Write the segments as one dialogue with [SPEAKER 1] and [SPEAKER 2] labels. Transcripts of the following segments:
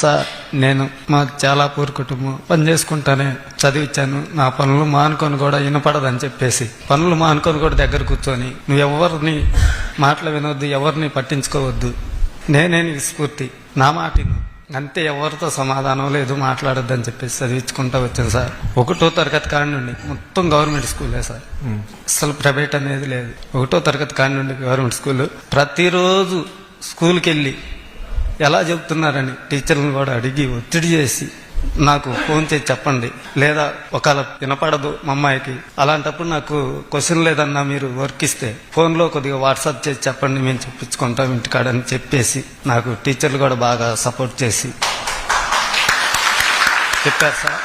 [SPEAKER 1] Sir నేను మా చాలా పూర్ కుటుంబం పని చేసుకుంటానే చదివించాను. నా పనులు మానుకొని కూడా వినపడదని చెప్పేసి పనులు మానుకొని కూడా దగ్గర కూర్చొని నువ్వు ఎవరిని మాటలు వినొద్దు, ఎవరిని పట్టించుకోవద్దు, నేనే నీకు స్ఫూర్తి, నా మాట విను, అంతే, ఎవరితో సమాధానం లేదు, మాట్లాడొద్దు అని చెప్పేసి చదివించుకుంటా వచ్చాను సార్. 1వ తరగతి కాడి నుండి మొత్తం గవర్నమెంట్ స్కూలే సార్, అసలు ప్రైవేట్ అనేది లేదు. 1వ తరగతి కాడి నుండి గవర్నమెంట్ స్కూల్. ప్రతిరోజు స్కూల్కి వెళ్ళి ఎలా చెబుతున్నారని టీచర్లను కూడా అడిగి ఒత్తిడి చేసి నాకు ఫోన్ చేసి చెప్పండి, లేదా ఒకవేళ వినపడదు మా అమ్మాయికి, అలాంటప్పుడు నాకు క్వశ్చన్ లేదన్నా మీరు వర్క్ ఇస్తే ఫోన్లో కొద్దిగా వాట్సాప్ చేసి చెప్పండి, మేము చెప్పించుకుంటాం ఇంటికాడని చెప్పేసి నాకు టీచర్లు కూడా బాగా సపోర్ట్ చేసి చెప్పారు సార్.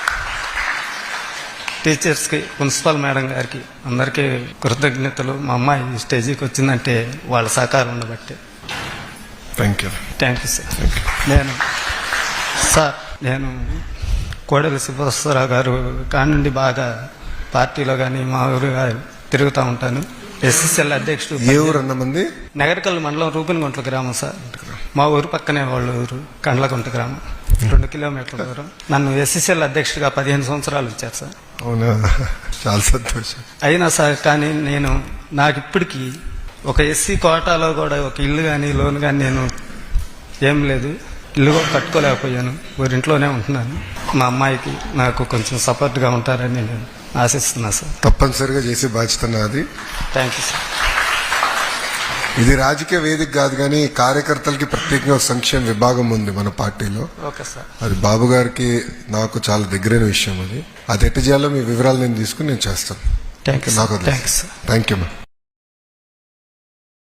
[SPEAKER 1] టీచర్స్కి, ప్రిన్సిపల్ మేడం గారికి అందరికీ కృతజ్ఞతలు. మా అమ్మాయి స్టేజీకి వచ్చిందంటే వాళ్ళ సహకారం ఉండబట్టే.
[SPEAKER 2] Thank you
[SPEAKER 1] sir. నేను కోడెల శివరావు గారు కాడి నుండి బాగా పార్టీలో కానీ మా ఊరు తిరుగుతూ ఉంటాను. ఎస్ఎస్ఎల్ అధ్యక్షుడు.
[SPEAKER 2] ఏ ఊరు అన్నమంది?
[SPEAKER 1] నగరకల్లు మండలం రూపినగుంట్ల గ్రామం సార్. మా ఊరు పక్కనే వాళ్ళ ఊరు కండ్లగుంట గ్రామం, 2 కిలోమీటర్ల దూరం. నన్ను ఎస్ఎస్ఎల్ అధ్యక్షుడిగా 15 సంవత్సరాలు ఇచ్చారు సార్.
[SPEAKER 2] అవునా, చాలా సంతోషం.
[SPEAKER 1] అయినా సార్ కానీ నాకు ఇప్పటికీ ఒక ఎస్సీ కోటాలో కూడా ఒక ఇల్లు కానీ లోన్ కానీ నేను ఏం లేదు, ఇల్లు కూడా కట్టుకోలేకపోయాను, ఊరింట్లోనే ఉంటున్నాను. మా అమ్మాయికి నాకు కొంచెం సపోర్ట్గా ఉంటారని నేను ఆశిస్తున్నా సార్.
[SPEAKER 2] తప్పనిసరిగా చేసే బాధ్యత నాది.
[SPEAKER 1] Thank you sir.
[SPEAKER 2] ఇది రాజకీయ వేదిక కాదు, కానీ కార్యకర్తలకి ప్రత్యేకంగా సంక్షేమ విభాగం ఉంది మన పార్టీలో.
[SPEAKER 1] Okay sir.
[SPEAKER 2] అది బాబు గారికి నాకు చాలా దగ్గరైన విషయం. అది ఎట్టు చేయాలో మీ వివరాలు నేను తీసుకుని నేను చేస్తాను.
[SPEAKER 1] Thank you.
[SPEAKER 2] నాకు థ్యాంక్ యూ.